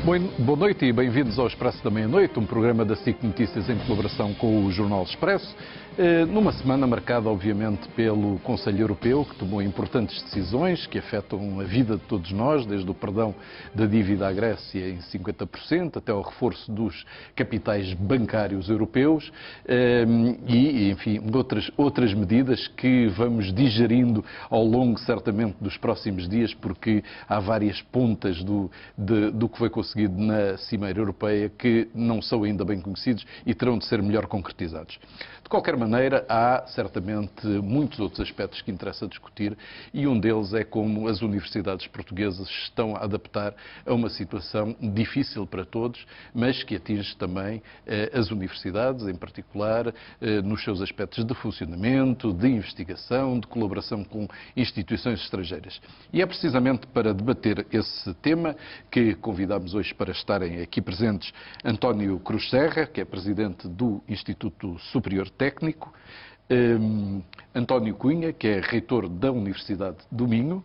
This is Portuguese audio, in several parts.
Boa noite e bem-vindos ao Expresso da Meia-Noite, um programa da SIC Notícias em colaboração com o Jornal Expresso. Numa semana marcada, obviamente, pelo Conselho Europeu, que tomou importantes decisões que afetam a vida de todos nós, desde o perdão da dívida à Grécia em 50% até ao reforço dos capitais bancários europeus e, enfim, outras medidas que vamos digerindo ao longo, certamente, dos próximos dias, porque há várias pontas do que foi conseguido na Cimeira Europeia que não são ainda bem conhecidos e terão de ser melhor concretizados. De qualquer maneira, há certamente muitos outros aspectos que interessa discutir e um deles é como as universidades portuguesas estão a adaptar a uma situação difícil para todos, mas que atinge também as universidades, em particular, nos seus aspectos de funcionamento, de investigação, de colaboração com instituições estrangeiras. E é precisamente para debater esse tema que convidamos hoje para estarem aqui presentes António Cruz Serra, que é presidente do Instituto Superior Técnico, António Cunha, que é reitor da Universidade do Minho,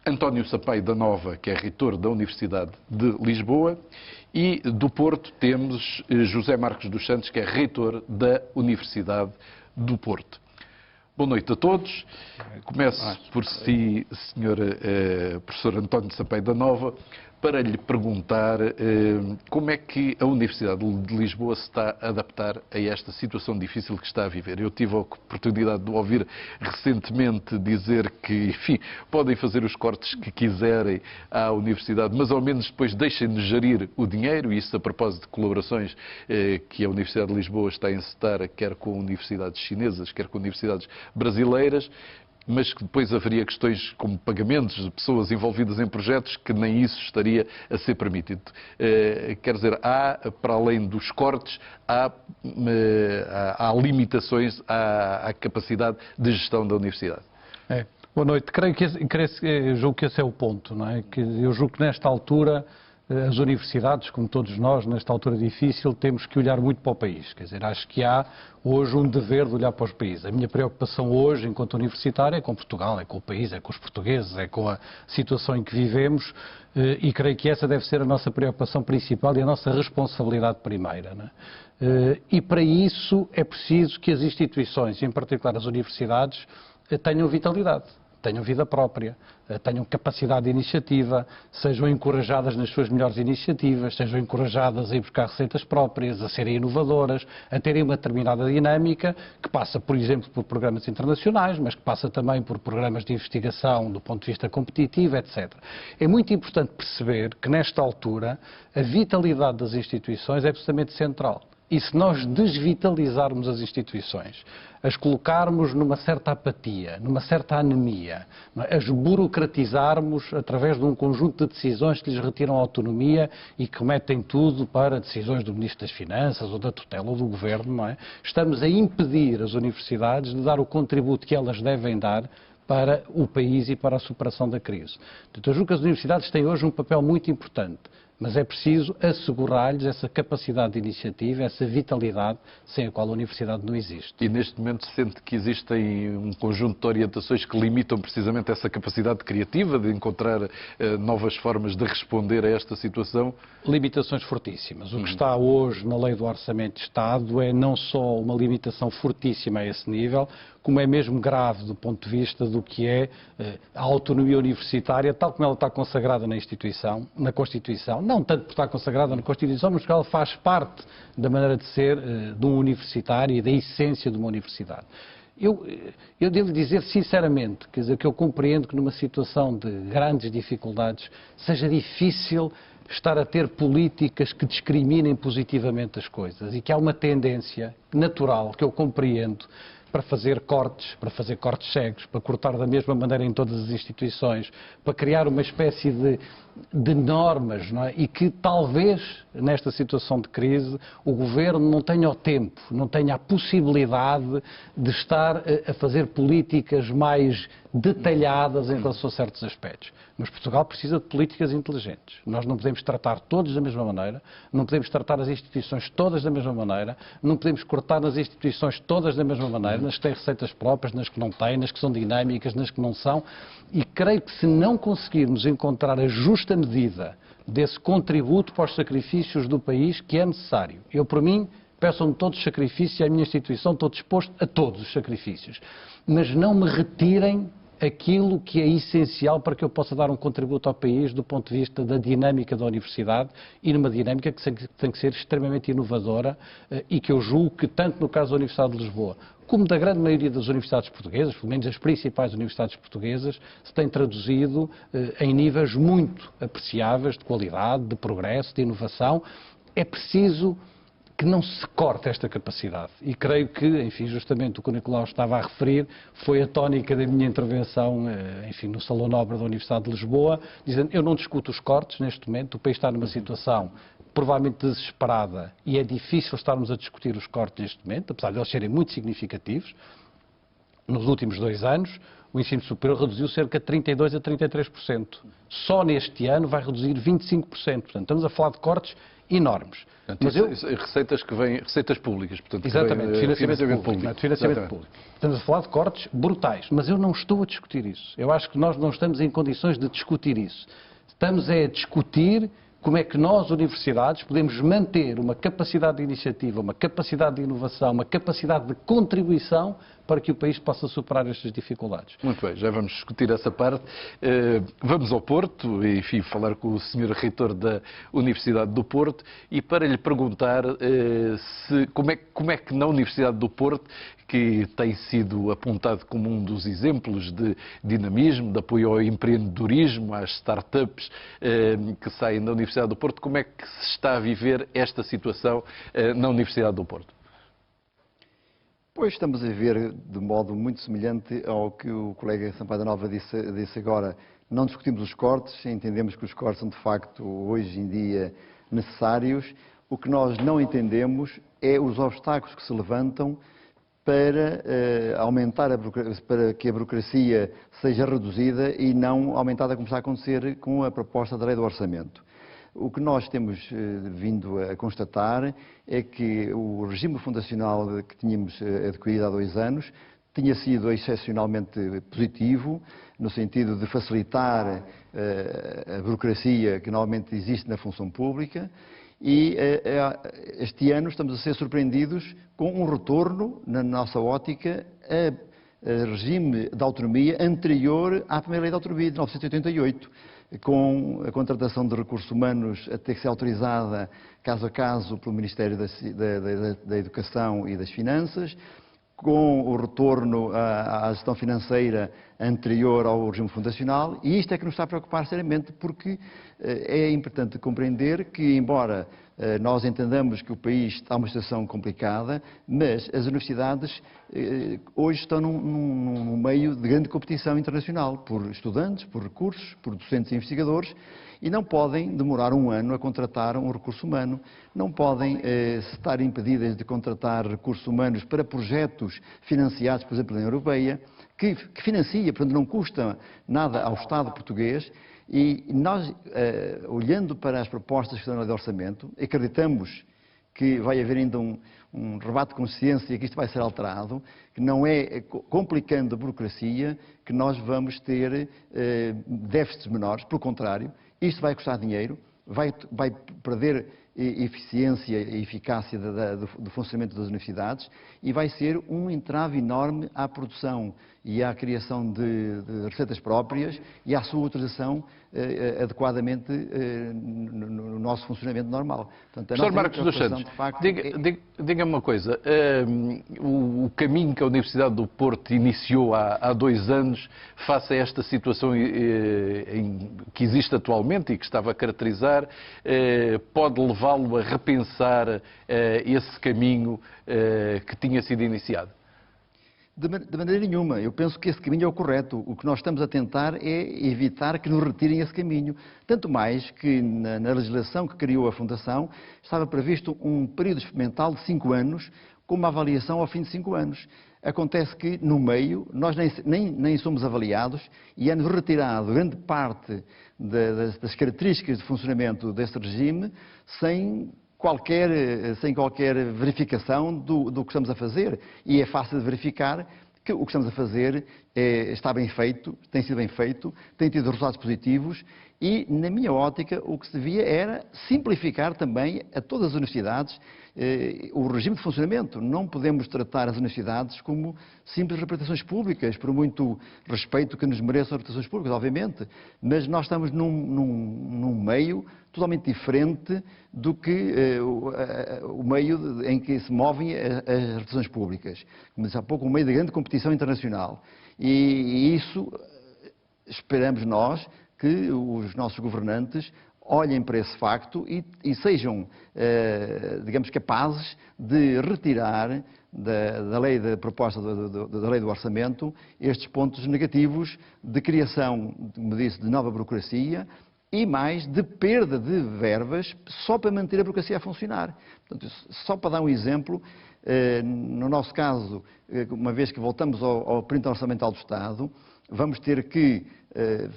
António Sampaio da Nova, que é reitor da Universidade de Lisboa, e do Porto temos José Marcos dos Santos, que é reitor da Universidade do Porto. Boa noite a todos. Começo por si, Sr. Professor António Sampaio da Nova, para lhe perguntar como é que a Universidade de Lisboa se está a adaptar a esta situação difícil que está a viver. Eu tive a oportunidade de ouvir recentemente dizer que, enfim, podem fazer os cortes que quiserem à Universidade, mas ao menos depois deixem-nos gerir o dinheiro, e isso a propósito de colaborações que a Universidade de Lisboa está a encetar, quer com universidades chinesas, quer com universidades brasileiras, mas que depois haveria questões como pagamentos de pessoas envolvidas em projetos que nem isso estaria a ser permitido. Quer dizer, para além dos cortes, há limitações à capacidade de gestão da universidade. Boa noite. Julgo que esse é o ponto, não é? Eu julgo que nesta altura as universidades, como todos nós, nesta altura difícil, temos que olhar muito para o país. Quer dizer, acho que há hoje um dever de olhar para os países. A minha preocupação hoje, enquanto universitário, é com Portugal, é com o país, é com os portugueses, é com a situação em que vivemos, e creio que essa deve ser a nossa preocupação principal e a nossa responsabilidade primeira, não é? E para isso é preciso que as instituições, em particular as universidades, tenham vitalidade, tenham vida própria, tenham capacidade de iniciativa, sejam encorajadas nas suas melhores iniciativas, sejam encorajadas a ir buscar receitas próprias, a serem inovadoras, a terem uma determinada dinâmica que passa, por exemplo, por programas internacionais, mas que passa também por programas de investigação do ponto de vista competitivo, etc. É muito importante perceber que, nesta altura, a vitalidade das instituições é absolutamente central. E se nós desvitalizarmos as instituições, as colocarmos numa certa apatia, numa certa anemia, as burocratizarmos através de um conjunto de decisões que lhes retiram a autonomia e que remetem tudo para decisões do Ministro das Finanças ou da tutela ou do Governo, não é? Estamos a impedir as universidades de dar o contributo que elas devem dar para o país e para a superação da crise. Portanto, eu julgo que as universidades têm hoje um papel muito importante, mas é preciso assegurar-lhes essa capacidade de iniciativa, essa vitalidade, sem a qual a universidade não existe. E neste momento sente que existem um conjunto de orientações que limitam precisamente essa capacidade criativa de encontrar novas formas de responder a esta situação? Limitações fortíssimas. O que está hoje na Lei do Orçamento de Estado é não só uma limitação fortíssima a esse nível, como é mesmo grave do ponto de vista do que é a autonomia universitária, tal como ela está consagrada na Constituição, não tanto por estar consagrada na Constituição, mas porque ela faz parte da maneira de ser de um universitário e da essência de uma universidade. Eu devo dizer sinceramente, quer dizer, que eu compreendo que numa situação de grandes dificuldades seja difícil estar a ter políticas que discriminem positivamente as coisas e que há uma tendência natural, que eu compreendo, para fazer cortes cegos, para cortar da mesma maneira em todas as instituições, para criar uma espécie de normas, não é? E que talvez, nesta situação de crise, o Governo não tenha o tempo, não tenha a possibilidade de estar a fazer políticas mais detalhadas em relação a certos aspectos. Mas Portugal precisa de políticas inteligentes. Nós não podemos tratar todos da mesma maneira, não podemos tratar as instituições todas da mesma maneira, não podemos cortar nas instituições todas da mesma maneira, nas que têm receitas próprias, nas que não têm, nas que são dinâmicas, nas que não são. E creio que se não conseguirmos encontrar a justa medida desse contributo para os sacrifícios do país que é necessário. Eu, por mim, peçam-me todos os sacrifícios e a minha instituição estou disposto a todos os sacrifícios. Mas não me retirem aquilo que é essencial para que eu possa dar um contributo ao país do ponto de vista da dinâmica da universidade e numa dinâmica que tem que ser extremamente inovadora e que eu julgo que tanto no caso da Universidade de Lisboa como da grande maioria das universidades portuguesas, pelo menos as principais universidades portuguesas, se tem traduzido em níveis muito apreciáveis de qualidade, de progresso, de inovação. É preciso que não se corte esta capacidade. E creio que, enfim, justamente o que o Nicolau estava a referir foi a tónica da minha intervenção, enfim, no Salão Nobre da Universidade de Lisboa, dizendo, eu não discuto os cortes neste momento, o país está numa situação provavelmente desesperada e é difícil estarmos a discutir os cortes neste momento, apesar de eles serem muito significativos. Nos últimos 2 anos, o ensino superior reduziu cerca de 32% a 33%. Só neste ano vai reduzir 25%. Portanto, estamos a falar de cortes enormes. Portanto, receitas públicas, portanto, exatamente, financiamento público. Financiamento público. Estamos a falar de cortes brutais, mas eu não estou a discutir isso. Eu acho que nós não estamos em condições de discutir isso. Estamos a discutir como é que nós, universidades, podemos manter uma capacidade de iniciativa, uma capacidade de inovação, uma capacidade de contribuição para que o país possa superar estas dificuldades. Muito bem, já vamos discutir essa parte. Vamos ao Porto, enfim, falar com o Sr. Reitor da Universidade do Porto e para lhe perguntar como é que na Universidade do Porto, que tem sido apontado como um dos exemplos de dinamismo, de apoio ao empreendedorismo, às startups que saem da Universidade do Porto, como é que se está a viver esta situação na Universidade do Porto? Pois estamos a ver de modo muito semelhante ao que o colega Sampaio da Nova disse agora. Não discutimos os cortes, entendemos que os cortes são de facto hoje em dia necessários. O que nós não entendemos é os obstáculos que se levantam para para que a burocracia seja reduzida e não aumentada como está a acontecer com a proposta da lei do orçamento. O que nós temos vindo a constatar é que o regime fundacional que tínhamos adquirido há 2 anos tinha sido excepcionalmente positivo, no sentido de facilitar a burocracia que normalmente existe na função pública, e este ano estamos a ser surpreendidos com um retorno, na nossa ótica, a regime de autonomia anterior à primeira lei de autonomia de 1988. Com a contratação de recursos humanos a ter que ser autorizada caso a caso pelo Ministério da Educação e das Finanças, com o retorno à gestão financeira anterior ao regime fundacional, e isto é que nos está a preocupar seriamente, porque é importante compreender que, embora nós entendamos que o país está numa situação complicada, mas as universidades hoje estão num meio de grande competição internacional, por estudantes, por recursos, por docentes e investigadores, e não podem demorar 1 ano a contratar um recurso humano, não podem estar impedidas de contratar recursos humanos para projetos financiados, por exemplo, na União Europeia, que financia, portanto não custa nada ao Estado português. E nós, olhando para as propostas que estão na lei de orçamento, acreditamos que vai haver ainda um rebate de consciência, que isto vai ser alterado, que não é complicando a burocracia que nós vamos ter déficits menores, pelo contrário, isto vai custar dinheiro, vai perder eficiência e eficácia do funcionamento das universidades e vai ser um entrave enorme à produção e à criação de receitas próprias e à sua utilização adequadamente no nosso funcionamento normal. Portanto, Sr. Marcos dos Santos, diga-me uma coisa, o caminho que a Universidade do Porto iniciou há 2 anos, face a esta situação que existe atualmente e que estava a caracterizar, pode levá-lo a repensar esse caminho que tinha sido iniciado? De maneira nenhuma. Eu penso que esse caminho é o correto. O que nós estamos a tentar é evitar que nos retirem esse caminho. Tanto mais que na legislação que criou a Fundação estava previsto um período experimental de 5 anos com uma avaliação ao fim de 5 anos. Acontece que, no meio, nós nem somos avaliados e é-nos retirado grande parte das características de funcionamento deste regime sem qualquer verificação do que estamos a fazer. E é fácil de verificar que o que estamos a fazer está bem feito, tem sido bem feito, tem tido resultados positivos e, na minha ótica, o que se devia era simplificar também a todas as universidades o regime de funcionamento. Não podemos tratar as universidades como simples representações públicas, por muito respeito que nos mereçam as representações públicas, obviamente, mas nós estamos num meio totalmente diferente do que o meio em que se movem as representações públicas. Como disse há pouco, um meio de grande competição internacional. E isso esperamos nós que os nossos governantes olhem para esse facto e sejam, digamos, capazes de retirar da lei da proposta da lei do orçamento estes pontos negativos de criação, como disse, de nova burocracia e mais de perda de verbas só para manter a burocracia a funcionar. Portanto, só para dar um exemplo, no nosso caso, uma vez que voltamos ao período orçamental do Estado, vamos ter que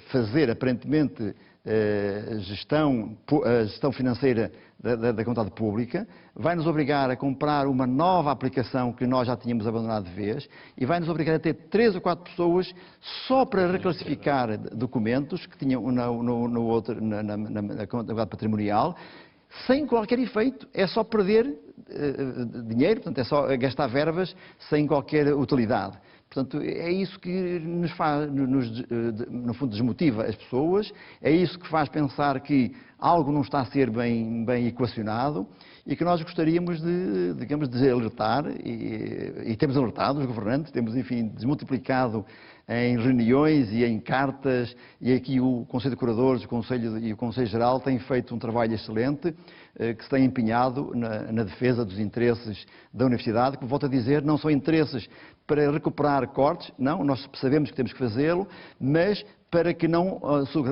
fazer, aparentemente, a gestão financeira da contabilidade pública, vai nos obrigar a comprar uma nova aplicação que nós já tínhamos abandonado de vez e vai nos obrigar a ter 3 ou 4 pessoas só para reclassificar documentos que tinham na contabilidade patrimonial, sem qualquer efeito. É só perder dinheiro, portanto, é só gastar verbas sem qualquer utilidade. Portanto, é isso que nos faz, no fundo, desmotiva as pessoas, é isso que faz pensar que algo não está a ser bem equacionado e que nós gostaríamos de, digamos, de alertar, e temos alertado os governantes, temos, enfim, desmultiplicado em reuniões e em cartas, e aqui o Conselho de Curadores, o Conselho e o Conselho Geral têm feito um trabalho excelente, que se tem empenhado na defesa dos interesses da Universidade, que, volto a dizer, não são interesses para recuperar cortes, não, nós sabemos que temos que fazê-lo, mas para que não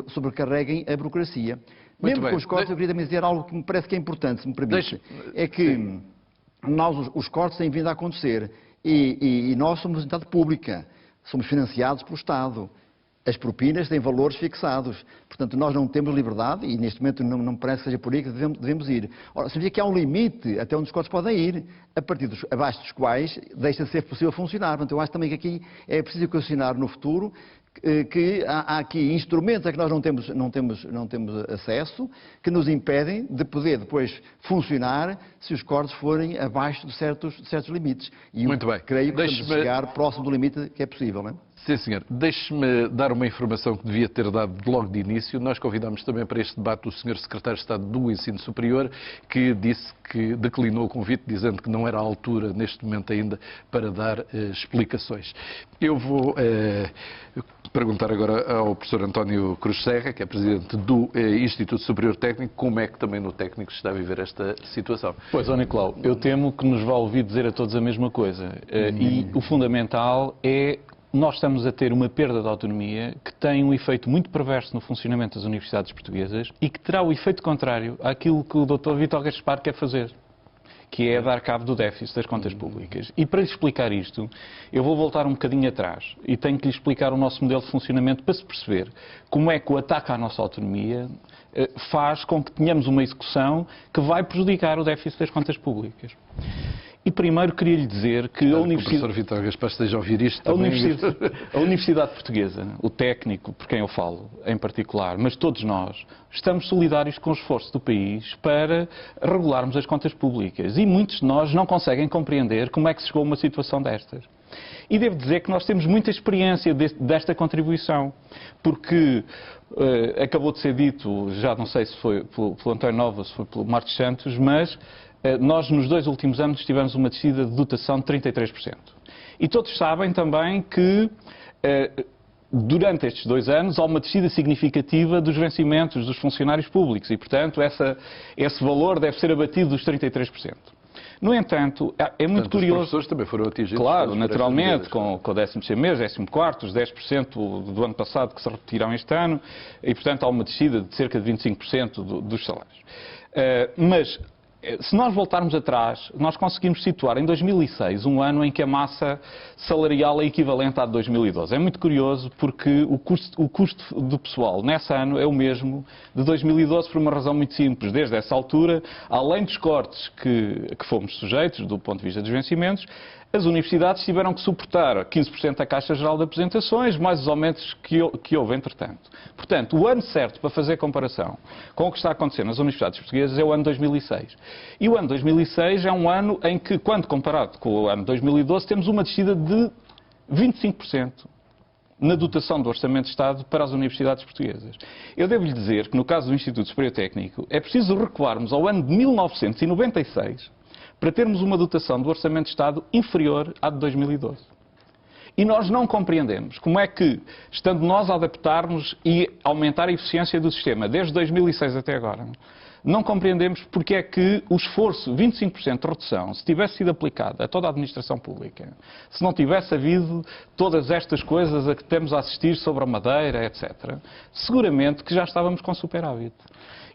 sobrecarreguem a burocracia. Mesmo com os cortes, eu queria também dizer algo que me parece que é importante, se me permite. É que os cortes têm vindo a acontecer e nós somos entidade pública, somos financiados pelo Estado. As propinas têm valores fixados. Portanto, nós não temos liberdade e neste momento não me parece que seja por aí que devemos ir. Ora, significa que há um limite até onde os cortes podem ir, abaixo dos quais deixa de ser possível funcionar. Portanto, eu acho também que aqui é preciso equacionar no futuro que há aqui instrumentos a que nós não temos acesso, que nos impedem de poder depois funcionar se os cortes forem abaixo de certos limites. E muito bem. Creio que estamos a chegar próximo do limite que é possível, não é? Sim, senhor. Deixe-me dar uma informação que devia ter dado logo de início. Nós convidámos também para este debate o Sr. Secretário de Estado do Ensino Superior, que disse que declinou o convite, dizendo que não era a altura, neste momento ainda, para dar explicações. Eu vou perguntar agora ao professor António Cruz Serra, que é Presidente do Instituto Superior Técnico, como é que também no técnico se está a viver esta situação. Pois, Nicolau, eu temo que nos vá ouvir dizer a todos a mesma coisa. E o fundamental é nós estamos a ter uma perda de autonomia que tem um efeito muito perverso no funcionamento das universidades portuguesas e que terá o efeito contrário àquilo que o Dr. Vítor Gaspar quer fazer, que é dar cabo do déficit das contas públicas. E para lhe explicar isto, eu vou voltar um bocadinho atrás e tenho que lhe explicar o nosso modelo de funcionamento para se perceber como é que o ataque à nossa autonomia faz com que tenhamos uma execução que vai prejudicar o déficit das contas públicas. E primeiro queria lhe dizer que a Universidade... O professor Vítor Gaspar esteja a ouvir isto também. A Universidade Portuguesa, o técnico por quem eu falo em particular, mas todos nós, estamos solidários com o esforço do país para regularmos as contas públicas. E muitos de nós não conseguem compreender como é que se chegou a uma situação destas. E devo dizer que nós temos muita experiência desta contribuição, porque acabou de ser dito, já não sei se foi pelo António Nova, se foi pelo Marcos Santos, mas nós nos 2 últimos anos tivemos uma descida de dotação de 33%. E todos sabem também que durante estes 2 anos há uma descida significativa dos vencimentos dos funcionários públicos e, portanto, esse valor deve ser abatido dos 33%. No entanto, é muito curioso... Os professores também foram atingidos. Claro, naturalmente, com o 10º mês, 14º, os 10% do ano passado que se repetirão este ano, e, portanto, há uma descida de cerca de 25% dos salários. Mas, se nós voltarmos atrás, nós conseguimos situar em 2006 um ano em que a massa salarial é equivalente à de 2012. É muito curioso porque o custo do pessoal nesse ano é o mesmo de 2012 por uma razão muito simples. Desde essa altura, além dos cortes que fomos sujeitos do ponto de vista dos vencimentos, as universidades tiveram que suportar 15% da Caixa Geral de Apresentações, mais os aumentos que houve entretanto. Portanto, o ano certo para fazer comparação com o que está a acontecer nas universidades portuguesas é o ano 2006. E o ano 2006 é um ano em que, quando comparado com o ano 2012, temos uma descida de 25% na dotação do Orçamento de Estado para as universidades portuguesas. Eu devo-lhe dizer que, no caso do Instituto Superior Técnico, é preciso recuarmos ao ano de 1996 para termos uma dotação do Orçamento de Estado inferior à de 2012. E nós não compreendemos como é que, estando nós a adaptarmos e aumentar a eficiência do sistema desde 2006 até agora, não compreendemos porque é que o esforço, 25% de redução, se tivesse sido aplicado a toda a administração pública, se não tivesse havido todas estas coisas a que temos a assistir sobre a Madeira, etc., seguramente que já estávamos com superávit.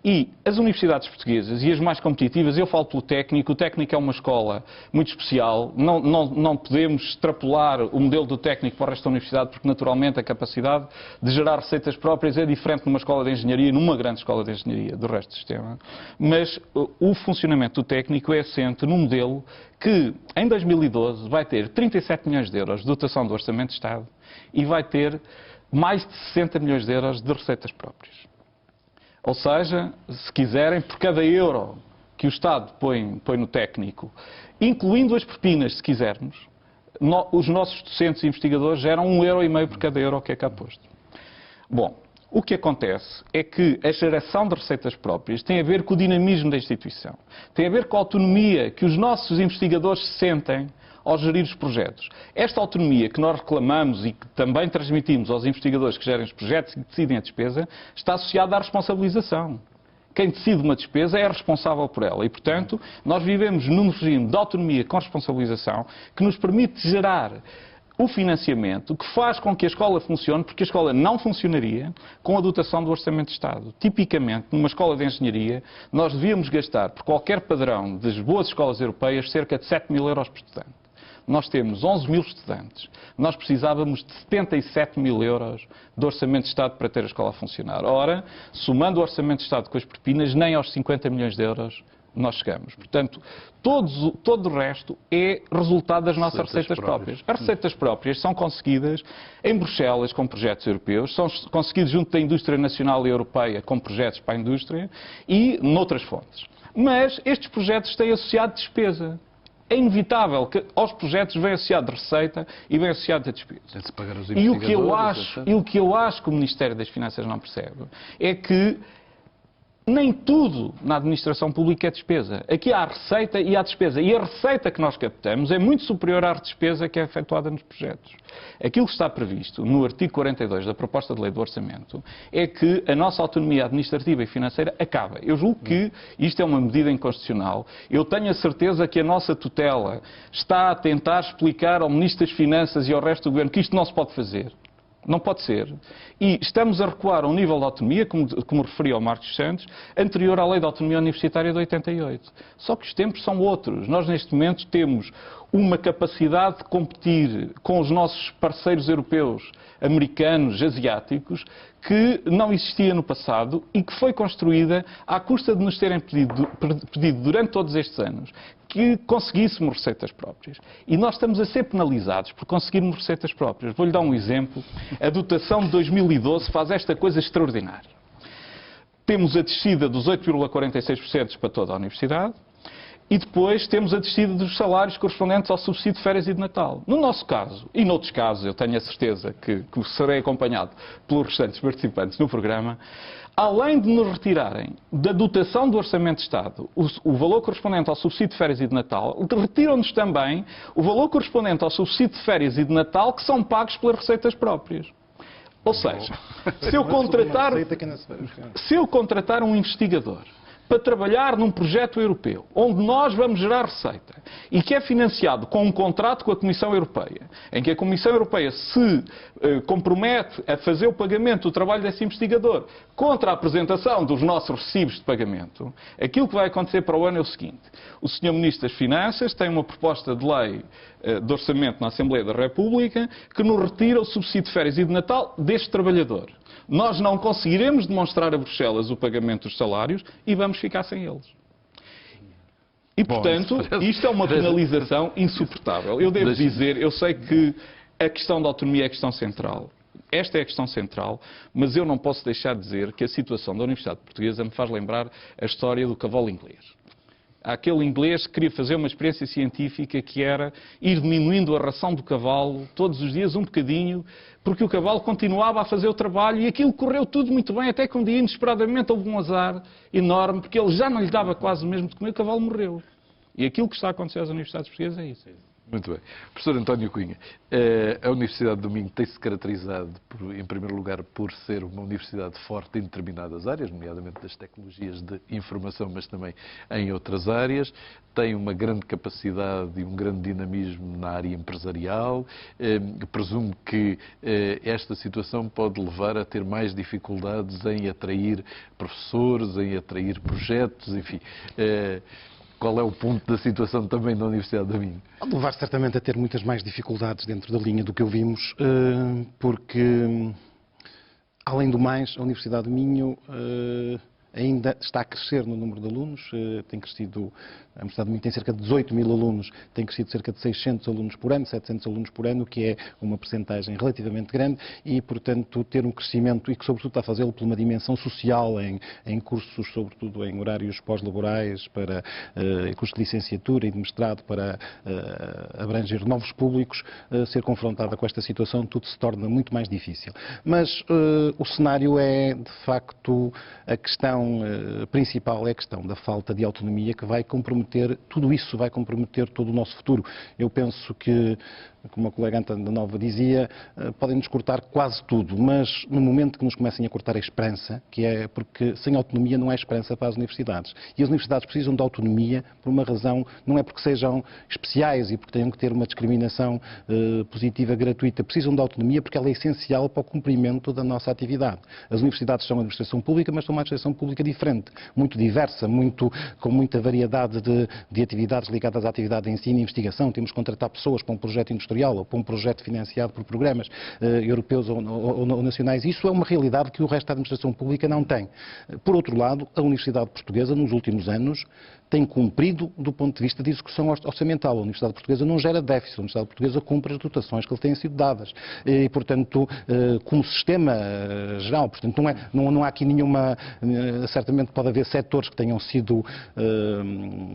E as universidades portuguesas e as mais competitivas, eu falo pelo técnico, o técnico é uma escola muito especial, não podemos extrapolar o modelo do técnico para o resto da universidade, porque naturalmente a capacidade de gerar receitas próprias é diferente numa escola de engenharia e numa grande escola de engenharia do resto do sistema. Mas o funcionamento do técnico é assente num modelo que em 2012 vai ter 37 milhões de euros de dotação do Orçamento de Estado e vai ter mais de 60 milhões de euros de receitas próprias. Ou seja, se quiserem, por cada euro que o Estado põe no técnico, incluindo as propinas, se quisermos, os nossos docentes e investigadores geram 1,5 € por cada euro que é cá posto. Bom, o que acontece é que a geração de receitas próprias tem a ver com o dinamismo da instituição, tem a ver com a autonomia que os nossos investigadores sentem ao gerir os projetos. Esta autonomia que nós reclamamos e que também transmitimos aos investigadores que gerem os projetos e que decidem a despesa, está associada à responsabilização. Quem decide uma despesa é responsável por ela e, portanto, nós vivemos num regime de autonomia com responsabilização que nos permite gerar o financiamento que faz com que a escola funcione, porque a escola não funcionaria com a dotação do Orçamento de Estado. Tipicamente, numa escola de engenharia, nós devíamos gastar, por qualquer padrão das boas escolas europeias, cerca de 7 mil euros por estudante. Nós temos 11 mil estudantes. Nós precisávamos de 77 mil euros de Orçamento de Estado para ter a escola a funcionar. Ora, somando o Orçamento de Estado com as propinas, nem aos 50 milhões de euros nós chegamos. Portanto, todo o resto é resultado das nossas receitas próprias. As receitas próprias são conseguidas em Bruxelas com projetos europeus, são conseguidas junto da indústria nacional e europeia com projetos para a indústria e noutras fontes. Mas estes projetos têm associado despesa. É inevitável que aos projetos venha associado de receita e venha associado de despesa. E o que eu acho que o Ministério das Finanças não percebe é que nem tudo na administração pública é despesa. Aqui há a receita e há a despesa. E a receita que nós captamos é muito superior à despesa que é efetuada nos projetos. Aquilo que está previsto no artigo 42 da proposta de lei do orçamento é que a nossa autonomia administrativa e financeira acaba. Eu julgo que isto é uma medida inconstitucional. Eu tenho a certeza que a nossa tutela está a tentar explicar ao Ministro das Finanças e ao resto do Governo que isto não se pode fazer. Não pode ser. E estamos a recuar a um nível de autonomia, como referi ao Marcos Santos, anterior à Lei de Autonomia Universitária de 88. Só que os tempos são outros. Nós, neste momento, temos uma capacidade de competir com os nossos parceiros europeus, americanos, asiáticos, que não existia no passado e que foi construída à custa de nos terem pedido durante todos estes anos que conseguíssemos receitas próprias. E nós estamos a ser penalizados por conseguirmos receitas próprias. Vou-lhe dar um exemplo. A dotação de 2012 faz esta coisa extraordinária. Temos a descida dos 8,46% para toda a universidade e depois temos a descida dos salários correspondentes ao subsídio de férias e de Natal. No nosso caso, e noutros casos, eu tenho a certeza que serei acompanhado pelos restantes participantes no programa, além de nos retirarem da dotação do Orçamento de Estado o valor correspondente ao subsídio de férias e de Natal, retiram-nos também o valor correspondente ao subsídio de férias e de Natal que são pagos pelas receitas próprias. Ou seja, se eu contratar um investigador para trabalhar num projeto europeu, onde nós vamos gerar receita, e que é financiado com um contrato com a Comissão Europeia, em que a Comissão Europeia se compromete a fazer o pagamento do trabalho desse investigador contra a apresentação dos nossos recibos de pagamento, aquilo que vai acontecer para o ano é o seguinte: o Sr. Ministro das Finanças tem uma proposta de lei de orçamento na Assembleia da República que nos retira o subsídio de férias e de Natal deste trabalhador. Nós não conseguiremos demonstrar a Bruxelas o pagamento dos salários e vamos ficar sem eles. E, portanto, isto é uma penalização insuportável. Eu devo dizer, eu sei que a questão da autonomia é a questão central. Esta é a questão central, mas eu não posso deixar de dizer que a situação da Universidade Portuguesa me faz lembrar a história do cavalo inglês. Há aquele inglês que queria fazer uma experiência científica que era ir diminuindo a ração do cavalo todos os dias um bocadinho, porque o cavalo continuava a fazer o trabalho e aquilo correu tudo muito bem, até que um dia, inesperadamente, houve um azar enorme, porque ele já não lhe dava quase o mesmo de comer, o cavalo morreu. E aquilo que está a acontecer às universidades portuguesas é isso. Muito bem. Professor António Cunha, a Universidade do Minho tem-se caracterizado, em primeiro lugar, por ser uma universidade forte em determinadas áreas, nomeadamente das tecnologias de informação, mas também em outras áreas. Tem uma grande capacidade e um grande dinamismo na área empresarial. Presumo que esta situação pode levar a ter mais dificuldades em atrair professores, em atrair projetos, enfim. Qual é o ponto da situação também da Universidade do Minho? Pode levar certamente a ter muitas mais dificuldades dentro da linha do que ouvimos, porque, além do mais, a Universidade do Minho ainda está a crescer no número de alunos, tem crescido, a Universidade do Minho tem cerca de 18 mil alunos, tem crescido cerca de 600 alunos por ano, 700 alunos por ano, que é uma percentagem relativamente grande e, portanto, ter um crescimento e que, sobretudo, está a fazê-lo por uma dimensão social em cursos, sobretudo em horários pós-laborais, para cursos de licenciatura e de mestrado para abranger novos públicos, ser confrontada com esta situação, tudo se torna muito mais difícil. Mas o cenário é, de facto, a questão principal é a questão da falta de autonomia que vai comprometer, tudo isso vai comprometer todo o nosso futuro. Eu penso que, como a colega Antônia Nova dizia, podem-nos cortar quase tudo, mas no momento que nos comecem a cortar a esperança, que é porque sem autonomia não há esperança para as universidades. E as universidades precisam de autonomia por uma razão, não é porque sejam especiais e porque tenham que ter uma discriminação positiva gratuita, precisam de autonomia porque ela é essencial para o cumprimento da nossa atividade. As universidades são uma administração pública, mas são uma administração pública diferente, muito diversa, com muita variedade de atividades ligadas à atividade de ensino e investigação. Temos que contratar pessoas para um projeto industrial ou para um projeto financiado por programas europeus ou nacionais. Isso é uma realidade que o resto da administração pública não tem. Por outro lado, a Universidade Portuguesa, nos últimos anos, tem cumprido do ponto de vista de execução orçamental. A Universidade Portuguesa não gera déficit, a Universidade Portuguesa cumpre as dotações que lhe têm sido dadas. E, portanto, como sistema geral, portanto, não há aqui nenhuma... Certamente pode haver setores que tenham sido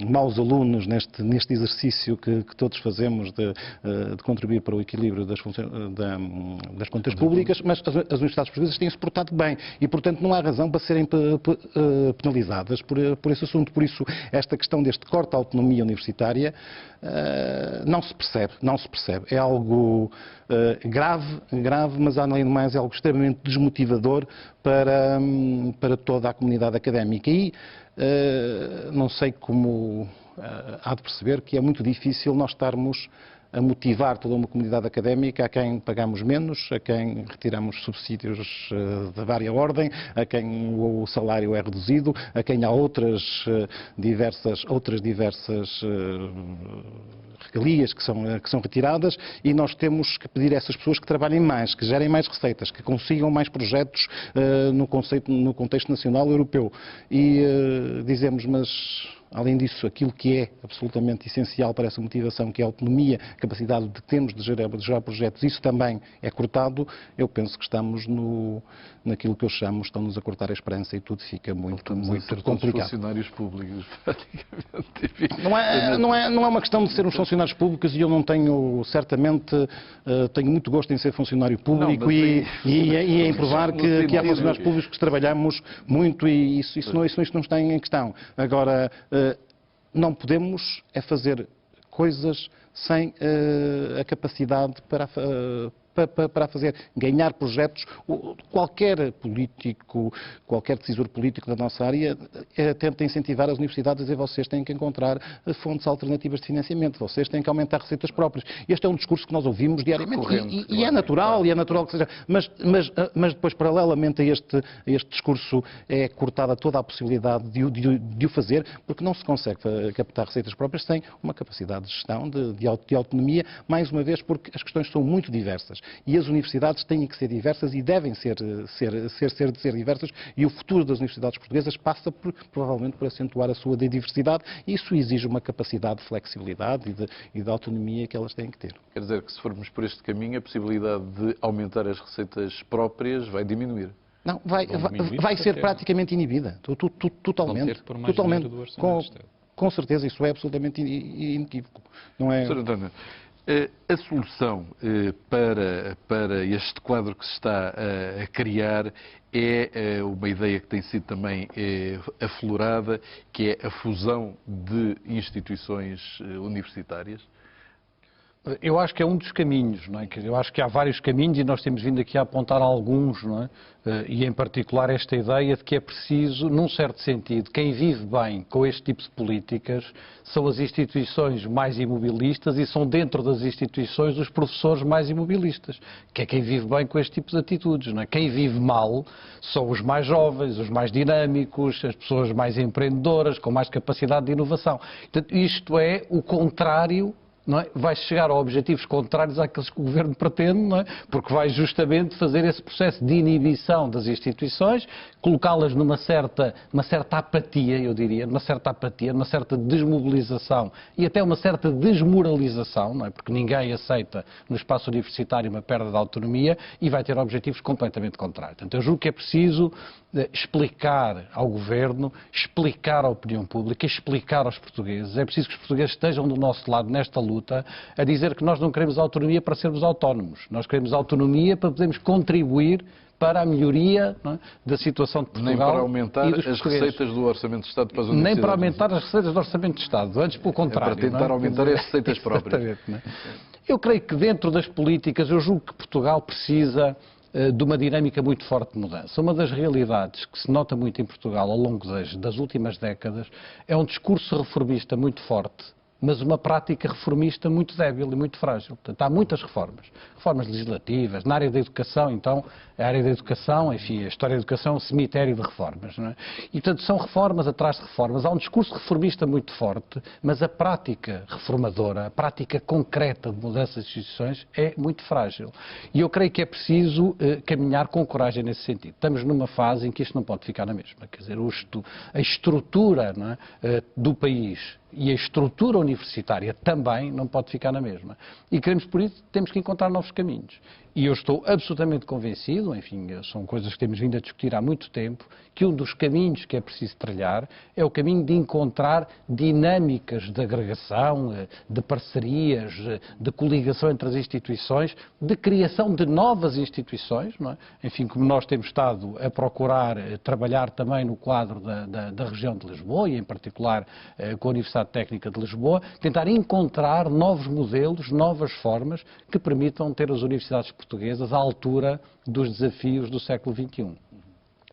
maus alunos neste exercício que todos fazemos de contribuir para o equilíbrio das contas públicas, mas as universidades portuguesas têm-se portado bem e, portanto, não há razão para serem penalizadas por esse assunto. Por isso, esta questão deste corte à autonomia universitária não se percebe. É algo grave, mas além do mais é algo extremamente desmotivador para toda a comunidade académica. E não sei como há de perceber que é muito difícil nós estarmos a motivar toda uma comunidade académica a quem pagamos menos, a quem retiramos subsídios de vária ordem, a quem o salário é reduzido, a quem há outras diversas regalias que são retiradas e nós temos que pedir a essas pessoas que trabalhem mais, que gerem mais receitas, que consigam mais projetos no contexto nacional e europeu. E dizemos, mas... Além disso, aquilo que é absolutamente essencial para essa motivação, que é a autonomia, a capacidade que temos de gerar projetos, isso também é cortado. Eu penso que estamos naquilo que eu chamo, estão-nos a cortar a esperança e tudo fica muito complicado. Funcionários públicos, praticamente. Não é uma questão de sermos funcionários públicos e eu não tenho, certamente, tenho muito gosto em ser funcionário público e em provar que há funcionários públicos que trabalhamos muito e isso não está em questão. Agora, não podemos fazer coisas sem a capacidade para fazer ganhar projetos. Qualquer político, qualquer decisor político da nossa área tenta incentivar as universidades a dizer vocês têm que encontrar fontes alternativas de financiamento, vocês têm que aumentar receitas próprias. Este é um discurso que nós ouvimos diariamente e é natural que seja. Mas depois, paralelamente a este discurso, é cortada toda a possibilidade de o fazer, porque não se consegue captar receitas próprias sem uma capacidade de gestão, de autonomia, mais uma vez porque as questões são muito diversas. E as universidades têm que ser diversas e devem ser diversas, e o futuro das universidades portuguesas passa provavelmente por acentuar a sua diversidade, e isso exige uma capacidade de flexibilidade e de autonomia que elas têm que ter. Quer dizer que se formos por este caminho, a possibilidade de aumentar as receitas próprias vai diminuir. Não, vai ser praticamente inibida, totalmente. Com certeza, isso é absolutamente inequívoco. Não é... Sr. António, a solução para este quadro que se está a criar é uma ideia que tem sido também aflorada, que é a fusão de instituições universitárias? Eu acho que é um dos caminhos, não é? Eu acho que há vários caminhos e nós temos vindo aqui a apontar alguns, não é? E em particular esta ideia de que é preciso, num certo sentido, quem vive bem com este tipo de políticas são as instituições mais imobilistas e são dentro das instituições os professores mais imobilistas, que é quem vive bem com este tipo de atitudes, não é? Quem vive mal são os mais jovens, os mais dinâmicos, as pessoas mais empreendedoras, com mais capacidade de inovação. Portanto, isto é o contrário. Não é? Vai chegar a objetivos contrários àqueles que o Governo pretende, não é? Porque vai justamente fazer esse processo de inibição das instituições, colocá-las numa certa apatia, eu diria, numa certa desmobilização e até uma certa desmoralização, não é? Porque ninguém aceita no espaço universitário uma perda de autonomia e vai ter objetivos completamente contrários. Portanto, eu julgo que é preciso explicar ao Governo, explicar à opinião pública, explicar aos portugueses. É preciso que os portugueses estejam do nosso lado nesta luta, a dizer que nós não queremos autonomia para sermos autónomos. Nós queremos autonomia para podermos contribuir para a melhoria, não é, da situação de Portugal. Nem para aumentar as receitas do Orçamento de Estado para as universidades. Nem para aumentar as receitas do Orçamento de Estado, antes pelo contrário. É para tentar aumentar as receitas próprias. Não é? Eu creio que dentro das políticas, eu julgo que Portugal precisa de uma dinâmica muito forte de mudança. Uma das realidades que se nota muito em Portugal ao longo das últimas décadas é um discurso reformista muito forte, mas uma prática reformista muito débil e muito frágil. Portanto, há muitas reformas. Reformas legislativas, na área da educação, então, a área da educação, enfim, a história da educação é um cemitério de reformas, não é? E, portanto, são reformas atrás de reformas. Há um discurso reformista muito forte, mas a prática reformadora, a prática concreta de mudança das instituições é muito frágil. E eu creio que é preciso caminhar com coragem nesse sentido. Estamos numa fase em que isto não pode ficar na mesma. Quer dizer, a estrutura, não é, do país e a estrutura universitária também não pode ficar na mesma. E queremos, por isso, temos que encontrar novos caminhos. E eu estou absolutamente convencido, enfim, são coisas que temos vindo a discutir há muito tempo, que um dos caminhos que é preciso trilhar é o caminho de encontrar dinâmicas de agregação, de parcerias, de coligação entre as instituições, de criação de novas instituições, não é? Enfim, como nós temos estado a procurar trabalhar também no quadro da região de Lisboa e, em particular, com a Universidade Técnica de Lisboa, tentar encontrar novos modelos, novas formas que permitam ter as universidades portuguesas à altura dos desafios do século XXI.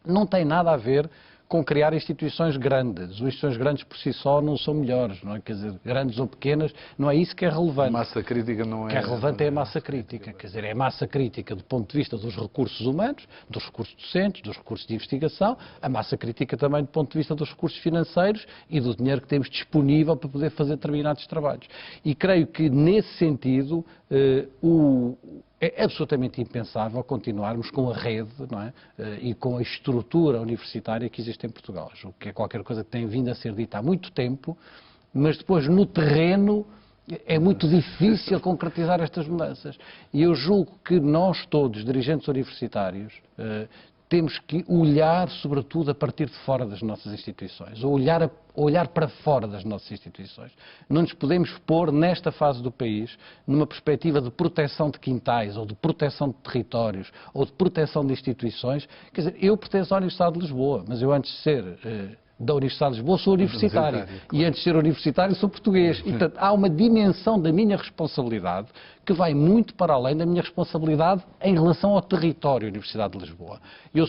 Não tem nada a ver com criar instituições grandes. As instituições grandes por si só não são melhores, não é? Quer dizer, grandes ou pequenas, não é isso que é relevante. A massa crítica não é... O que é relevante é a massa crítica, quer dizer, é a massa crítica do ponto de vista dos recursos humanos, dos recursos docentes, dos recursos de investigação, a massa crítica também do ponto de vista dos recursos financeiros e do dinheiro que temos disponível para poder fazer determinados trabalhos. E creio que, nesse sentido, é absolutamente impensável continuarmos com a rede, não é? E com a estrutura universitária que existe em Portugal. Julgo que é qualquer coisa que tem vindo a ser dita há muito tempo, mas depois no terreno é muito difícil concretizar estas mudanças. E eu julgo que nós todos, dirigentes universitários, temos que olhar, sobretudo, a partir de fora das nossas instituições, olhar para fora das nossas instituições. Não nos podemos pôr, nesta fase do país, numa perspectiva de proteção de quintais, ou de proteção de territórios, ou de proteção de instituições. Quer dizer, eu pertenço à Universidade de Lisboa, mas eu, antes de ser da Universidade de Lisboa, sou universitário. E antes de ser universitário, sou português. E, portanto, há uma dimensão da minha responsabilidade que vai muito para além da minha responsabilidade em relação ao território da Universidade de Lisboa. E ou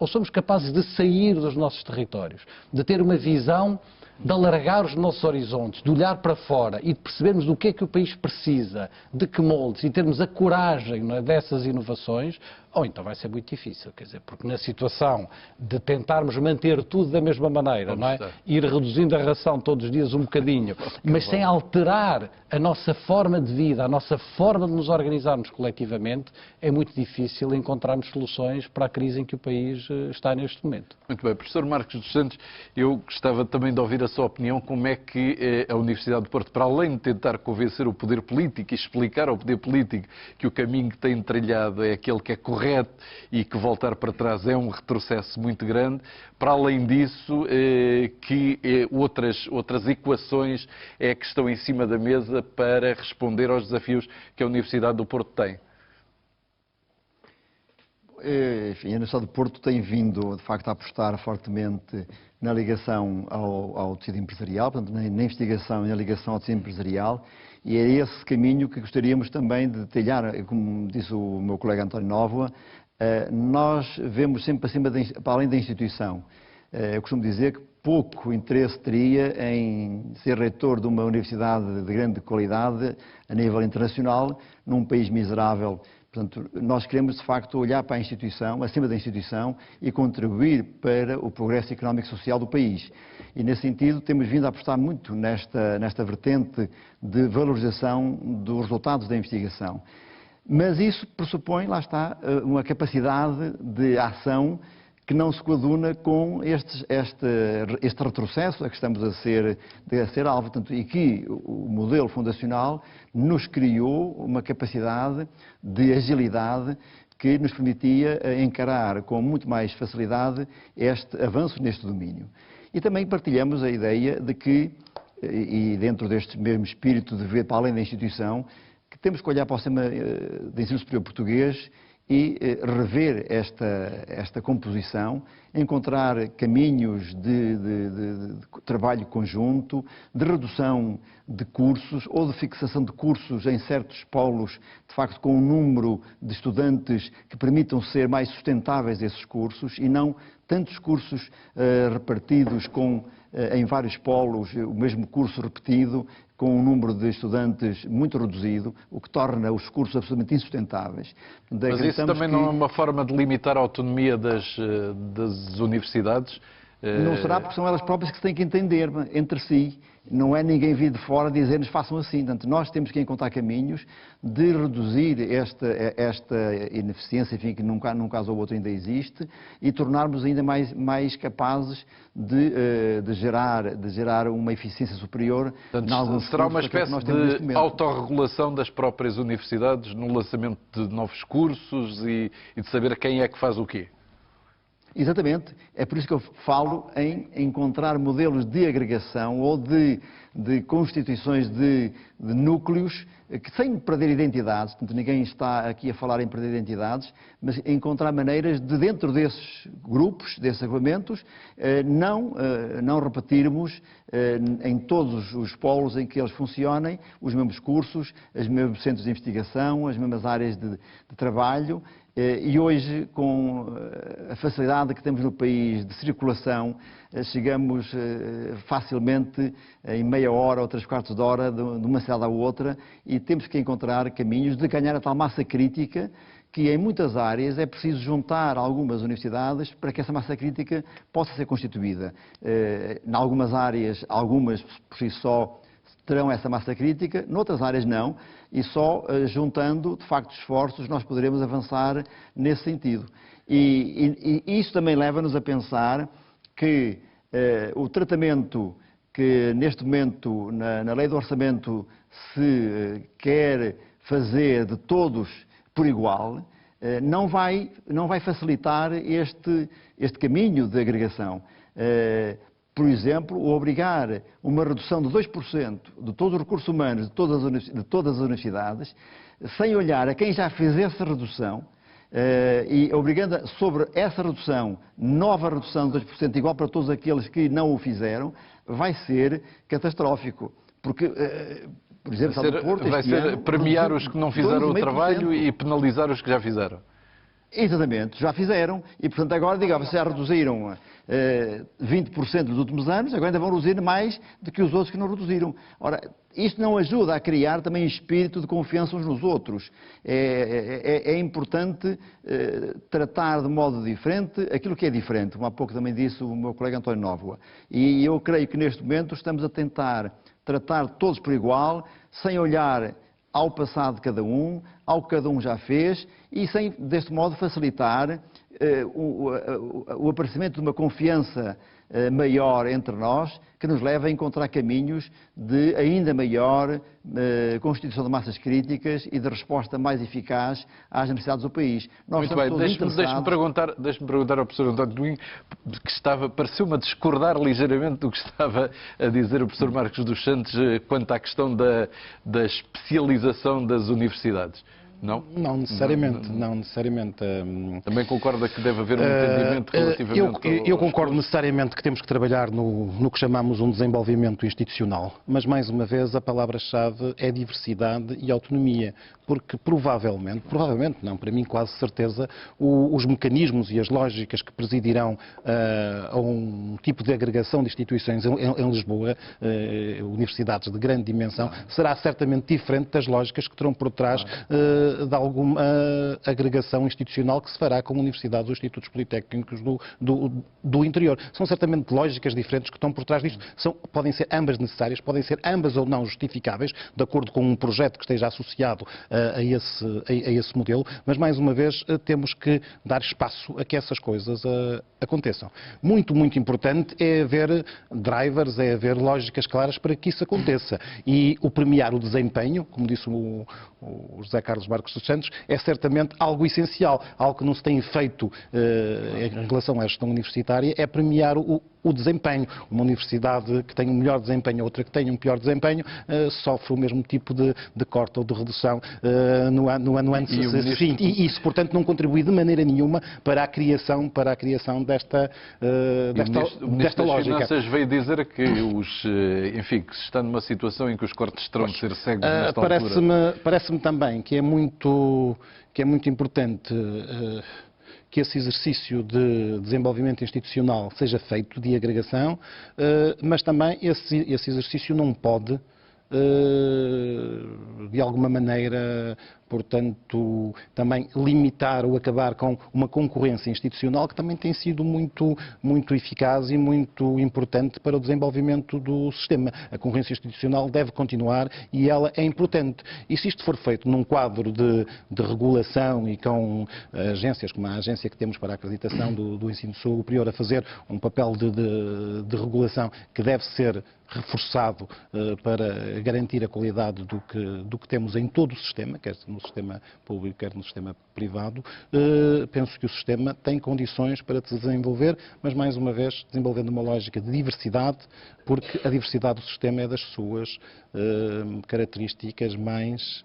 somos capazes de sair dos nossos territórios, de ter uma visão, de alargar os nossos horizontes, de olhar para fora e de percebermos do que é que o país precisa, de que moldes, e termos a coragem, não é, dessas inovações, ou então vai ser muito difícil, quer dizer, porque na situação de tentarmos manter tudo da mesma maneira, não é? Ir reduzindo a ração todos os dias um bocadinho, mas sem alterar a nossa forma de vida, a nossa forma de nos organizarmos coletivamente, é muito difícil encontrarmos soluções para a crise em que o país está neste momento. Muito bem. Professor Marcos dos Santos, eu gostava também de ouvir a sua opinião, como é que a Universidade de Porto, para além de tentar convencer o poder político e explicar ao poder político que o caminho que tem trilhado é aquele que é correto e que voltar para trás é um retrocesso muito grande, para além disso, outras equações é que estão em cima da mesa para responder aos desafios que a Universidade do Porto tem. Enfim, a Universidade do Porto tem vindo, de facto, a apostar fortemente na ligação ao tecido empresarial, portanto, na investigação e na ligação ao tecido empresarial, e é esse caminho que gostaríamos também de detalhar. Como disse o meu colega António Nóvoa, nós vemos sempre para além da instituição. Eu costumo dizer que pouco interesse teria em ser reitor de uma universidade de grande qualidade a nível internacional, num país miserável. Portanto, nós queremos, de facto, olhar para a instituição, acima da instituição, e contribuir para o progresso económico e social do país. E, nesse sentido, temos vindo a apostar muito nesta vertente de valorização dos resultados da investigação. Mas isso pressupõe, lá está, uma capacidade de ação que não se coaduna com este retrocesso a que estamos a ser alvo, portanto, e que o modelo fundacional nos criou uma capacidade de agilidade que nos permitia encarar com muito mais facilidade este avanço neste domínio. E também partilhamos a ideia de que, e dentro deste mesmo espírito de ver para além da instituição, que temos que olhar para o sistema de ensino superior português e rever esta composição, encontrar caminhos de trabalho conjunto, de redução de cursos ou de fixação de cursos em certos polos, de facto com um número de estudantes que permitam ser mais sustentáveis esses cursos e não tantos cursos repartidos em vários polos, o mesmo curso repetido, com um número de estudantes muito reduzido, o que torna os cursos absolutamente insustentáveis. Mas isso também não é uma forma de limitar a autonomia das universidades? Não será, porque são elas próprias que se têm que entender entre si. Não é ninguém vir de fora dizer-nos façam assim. Portanto, nós temos que encontrar caminhos de reduzir esta ineficiência, enfim, que num caso ou outro ainda existe, e tornarmos ainda mais capazes de gerar uma eficiência superior. Portanto, será uma espécie de autorregulação das próprias universidades no lançamento de novos cursos e de saber quem é que faz o quê? Exatamente. É por isso que eu falo em encontrar modelos de agregação ou de constituições de núcleos que, sem perder identidades, portanto, ninguém está aqui a falar em perder identidades, mas encontrar maneiras de, dentro desses grupos, desses agrupamentos, não repetirmos em todos os polos em que eles funcionem os mesmos cursos, os mesmos centros de investigação, as mesmas áreas de trabalho. E hoje, com a facilidade que temos no país de circulação, chegamos facilmente em meia hora ou 3/4 de hora de uma cidade à outra, e temos que encontrar caminhos de ganhar a tal massa crítica que em muitas áreas é preciso juntar algumas universidades para que essa massa crítica possa ser constituída. Em algumas áreas, algumas por si só terão essa massa crítica, noutras áreas não, e só juntando, de facto, esforços nós poderemos avançar nesse sentido. E isso também leva-nos a pensar que o tratamento que neste momento na lei do orçamento se quer fazer de todos por igual, não vai facilitar este caminho de agregação. Por exemplo, obrigar uma redução de 2% de todos os recursos humanos de todas as universidades, sem olhar a quem já fez essa redução, e obrigando sobre essa redução, nova redução de 2% igual para todos aqueles que não o fizeram, vai ser catastrófico. Porque, por exemplo, vai ser premiar os que não fizeram o trabalho e penalizar os que já fizeram. Exatamente, já fizeram e, portanto, agora, digamos, já reduziram 20% nos últimos anos, agora ainda vão reduzir mais do que os outros que não reduziram. Ora, isto não ajuda a criar também espírito de confiança uns nos outros. É importante tratar de modo diferente aquilo que é diferente, como há pouco também disse o meu colega António Nóvoa. E eu creio que neste momento estamos a tentar tratar todos por igual, sem olhar ao passado de cada um, ao que cada um já fez e sem, deste modo, facilitar o aparecimento de uma confiança maior entre nós, que nos leva a encontrar caminhos de ainda maior constituição de massas críticas e de resposta mais eficaz às necessidades do país. Muito bem, deixe-me perguntar ao professor António Domingo, que pareceu-me a discordar ligeiramente do que estava a dizer o professor Marcos dos Santos quanto à questão da especialização das universidades. Não? Não necessariamente. Não necessariamente. Também concorda que deve haver um entendimento relativamente Eu concordo necessariamente que temos que trabalhar no que chamamos um desenvolvimento institucional, mas mais uma vez a palavra-chave é diversidade e autonomia, porque provavelmente não, para mim quase certeza, os mecanismos e as lógicas que presidirão a um tipo de agregação de instituições em Lisboa, universidades de grande dimensão, será certamente diferente das lógicas que terão por trás de alguma agregação institucional que se fará com universidades ou institutos politécnicos do interior. São certamente lógicas diferentes que estão por trás disto. Podem ser ambas necessárias, podem ser ambas ou não justificáveis, de acordo com um projeto que esteja associado a esse modelo, mas mais uma vez temos que dar espaço a que essas coisas aconteçam. Muito, muito importante é haver drivers, é haver lógicas claras para que isso aconteça. E o premiar o desempenho, como disse o José Carlos Marcos dos Santos, é certamente algo essencial, algo que não se tem feito em relação à gestão universitária, é premiar o desempenho. Uma universidade que tem um melhor desempenho, outra que tem um pior desempenho, sofre o mesmo tipo de corte ou de redução no ano seguinte. E isso, portanto, não contribui de maneira nenhuma para a criação desta lógica. O Ministro das Finanças veio dizer que, que se está numa situação em que os cortes terão de ser cegos nesta altura. Parece-me também que é muito importante que esse exercício de desenvolvimento institucional seja feito, de agregação, mas também esse exercício não pode, de alguma maneira, portanto, também limitar ou acabar com uma concorrência institucional que também tem sido muito, muito eficaz e muito importante para o desenvolvimento do sistema. A concorrência institucional deve continuar e ela é importante. E se isto for feito num quadro de regulação e com agências, como a agência que temos para a acreditação do ensino superior, a fazer um papel de regulação que deve ser reforçado para garantir a qualidade do que temos em todo o sistema, quer no sistema público, quer no sistema privado, penso que o sistema tem condições para se desenvolver, mas mais uma vez desenvolvendo uma lógica de diversidade, porque a diversidade do sistema é das suas características mais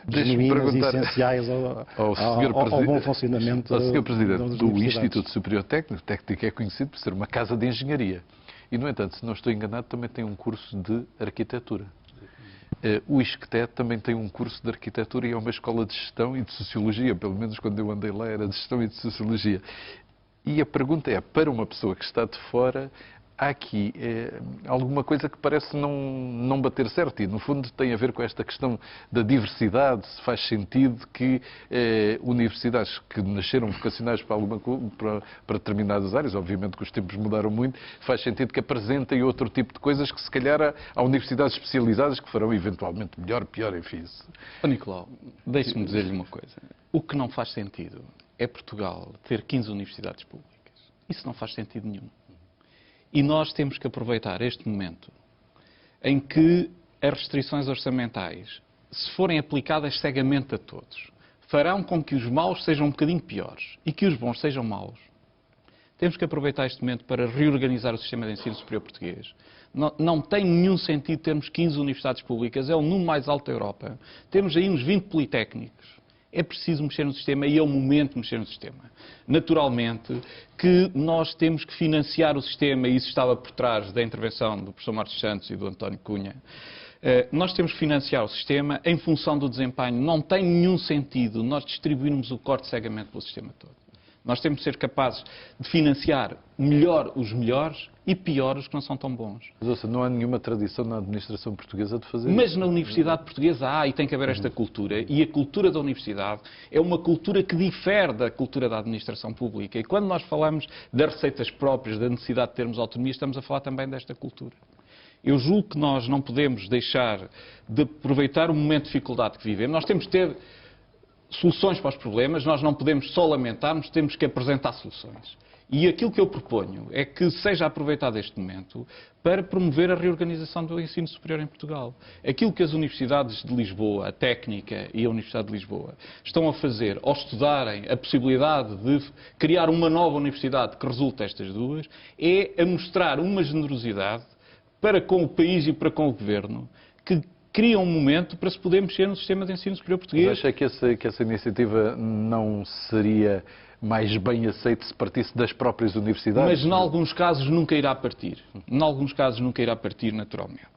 genuínas e essenciais ao bom funcionamento ao Sr. Presidente do Instituto Superior Técnico. O técnico é conhecido por ser uma casa de engenharia. E, no entanto, se não estou enganado, também tem um curso de arquitetura. O ISCTE também tem um curso de arquitetura e é uma escola de gestão e de sociologia, pelo menos quando eu andei lá era de gestão e de sociologia. E a pergunta é, para uma pessoa que está de fora, há aqui alguma coisa que parece não bater certo e, no fundo, tem a ver com esta questão da diversidade. Se faz sentido que universidades que nasceram vocacionadas para determinadas áreas, obviamente que os tempos mudaram muito, faz sentido que apresentem outro tipo de coisas que, se calhar, há universidades especializadas que farão eventualmente melhor, pior, enfim. Nicolau, deixe-me dizer-lhe uma coisa. O que não faz sentido é Portugal ter 15 universidades públicas. Isso não faz sentido nenhum. E nós temos que aproveitar este momento em que as restrições orçamentais, se forem aplicadas cegamente a todos, farão com que os maus sejam um bocadinho piores e que os bons sejam maus. Temos que aproveitar este momento para reorganizar o sistema de ensino superior português. Não tem nenhum sentido termos 15 universidades públicas, é o número mais alto da Europa. Temos aí uns 20 politécnicos. É preciso mexer no sistema e é o momento de mexer no sistema. Naturalmente que nós temos que financiar o sistema, e isso estava por trás da intervenção do professor Marcos Santos e do António Cunha, Nós temos que financiar o sistema em função do desempenho. Não tem nenhum sentido nós distribuirmos o corte cegamente pelo sistema todo. Nós temos que ser capazes de financiar melhor os melhores e pior os que não são tão bons. Mas, ou seja, não há nenhuma tradição na administração portuguesa de fazer isso. Mas na Universidade Portuguesa há e tem que haver esta cultura. E a cultura da Universidade é uma cultura que difere da cultura da administração pública. E quando nós falamos das receitas próprias, da necessidade de termos autonomia, estamos a falar também desta cultura. Eu julgo que nós não podemos deixar de aproveitar o momento de dificuldade que vivemos. Nós temos que ter soluções para os problemas, nós não podemos só lamentar-nos, temos que apresentar soluções. E aquilo que eu proponho é que seja aproveitado este momento para promover a reorganização do ensino superior em Portugal. Aquilo que as universidades de Lisboa, a Técnica e a Universidade de Lisboa, estão a fazer ao estudarem a possibilidade de criar uma nova universidade que resulte destas duas, é a mostrar uma generosidade para com o país e para com o Governo, que cria um momento para se poder mexer no sistema de ensino superior português. Mas acha que essa iniciativa não seria mais bem aceita se partisse das próprias universidades? Mas, em alguns casos, nunca irá partir. Em alguns casos, nunca irá partir naturalmente.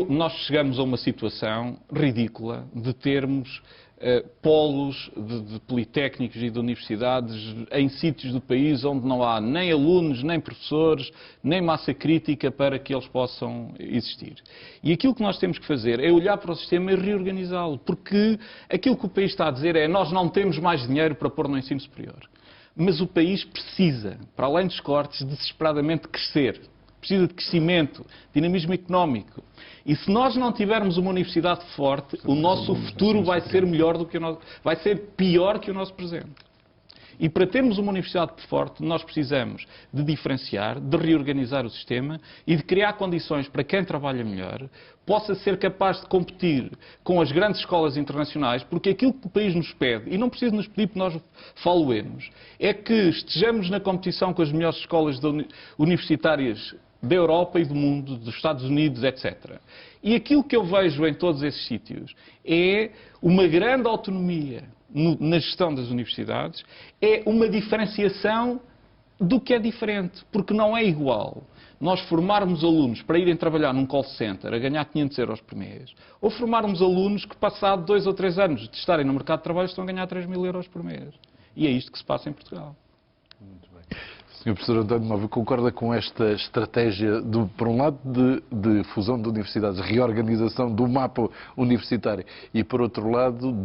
Nós chegamos a uma situação ridícula de termos polos de politécnicos e de universidades em sítios do país onde não há nem alunos, nem professores, nem massa crítica para que eles possam existir. E aquilo que nós temos que fazer é olhar para o sistema e reorganizá-lo, porque aquilo que o país está a dizer é nós não temos mais dinheiro para pôr no ensino superior. Mas o país precisa, para além dos cortes, desesperadamente crescer. Precisa de crescimento, dinamismo económico. E se nós não tivermos uma universidade forte, o nosso futuro vai ser melhor do que vai ser pior que o nosso presente. E para termos uma universidade forte, nós precisamos de diferenciar, de reorganizar o sistema e de criar condições para quem trabalha melhor possa ser capaz de competir com as grandes escolas internacionais, porque aquilo que o país nos pede, e não precisa nos pedir porque nós faloemos, é que estejamos na competição com as melhores escolas universitárias da Europa e do mundo, dos Estados Unidos, etc. E aquilo que eu vejo em todos esses sítios é uma grande autonomia na gestão das universidades, é uma diferenciação do que é diferente, porque não é igual nós formarmos alunos para irem trabalhar num call center a ganhar 500 euros por mês, ou formarmos alunos que, passado 2 ou 3 anos de estarem no mercado de trabalho, estão a ganhar 3.000 euros por mês. E é isto que se passa em Portugal. Muito bem. Sr. Professor António Móvel, concorda com esta estratégia, por um lado, de fusão de universidades, reorganização do mapa universitário, e, por outro lado,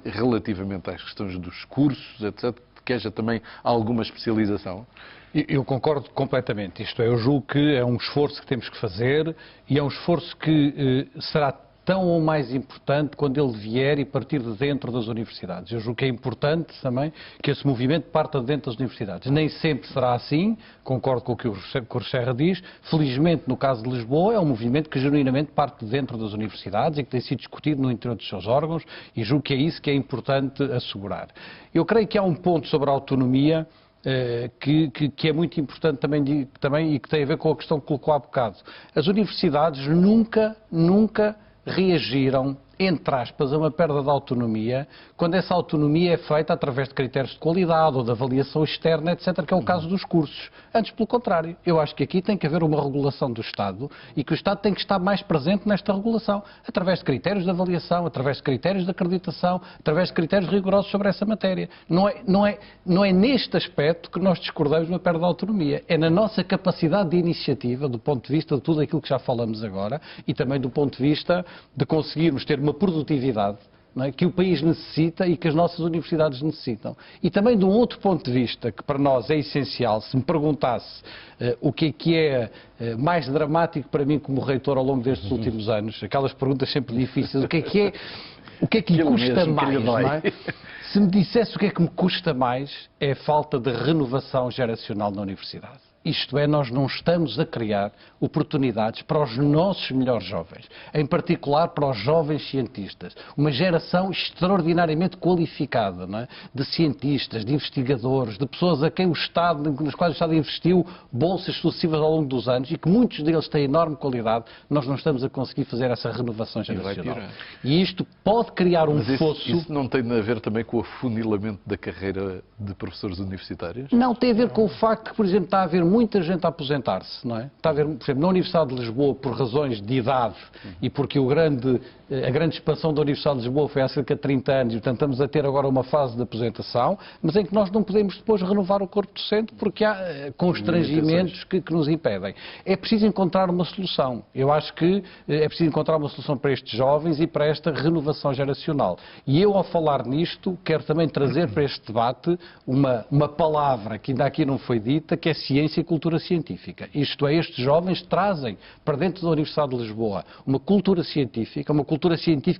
relativamente às questões dos cursos, etc., que haja também alguma especialização? Eu concordo completamente. Isto é, eu julgo que é um esforço que temos que fazer e é um esforço que será tão ou mais importante quando ele vier e partir de dentro das universidades. Eu julgo que é importante também que esse movimento parta de dentro das universidades. Nem sempre será assim, concordo com o que o Serra diz. Felizmente, no caso de Lisboa, é um movimento que genuinamente parte de dentro das universidades e que tem sido discutido no interior dos seus órgãos e julgo que é isso que é importante assegurar. Eu creio que há um ponto sobre a autonomia que é muito importante também e que tem a ver com a questão que colocou há bocado. As universidades nunca reagiram, entre aspas, a uma perda de autonomia, quando essa autonomia é feita através de critérios de qualidade ou de avaliação externa, etc., que é o caso dos cursos. Antes, pelo contrário, eu acho que aqui tem que haver uma regulação do Estado e que o Estado tem que estar mais presente nesta regulação, através de critérios de avaliação, através de critérios de acreditação, através de critérios rigorosos sobre essa matéria. Não é neste aspecto que nós discordamos de uma perda de autonomia. É na nossa capacidade de iniciativa, do ponto de vista de tudo aquilo que já falamos agora, e também do ponto de vista de conseguirmos ter uma produtividade, não é, que o país necessita e que as nossas universidades necessitam. E também de um outro ponto de vista, que para nós é essencial, se me perguntasse o que é mais dramático para mim como reitor ao longo destes últimos anos, aquelas perguntas sempre difíceis, o que é que lhe custa mais, não é? Se me dissesse o que é que me custa mais, é a falta de renovação geracional na universidade. Isto é, nós não estamos a criar oportunidades para os nossos melhores jovens, em particular para os jovens cientistas. Uma geração extraordinariamente qualificada, não é? De cientistas, de investigadores, de pessoas a quem nas quais o Estado investiu bolsas sucessivas ao longo dos anos e que muitos deles têm enorme qualidade. Nós não estamos a conseguir fazer essa renovação geracional. E isto pode criar um fosso... Isso não tem a ver também com o afunilamento da carreira de professores universitários? Não, tem a ver com o facto que, por exemplo, está a haver muita gente a aposentar-se, não é? Está a haver, por exemplo, na Universidade de Lisboa, por razões de idade e porque a grande expansão da Universidade de Lisboa foi há cerca de 30 anos, e portanto estamos a ter agora uma fase de aposentação, mas em que nós não podemos depois renovar o corpo docente porque há constrangimentos que nos impedem. É preciso encontrar uma solução. Eu acho que é preciso encontrar uma solução para estes jovens e para esta renovação geracional. E eu, ao falar nisto, quero também trazer para este debate uma palavra que ainda aqui não foi dita, que é ciência e cultura científica. Isto é, estes jovens trazem para dentro da Universidade de Lisboa uma cultura científica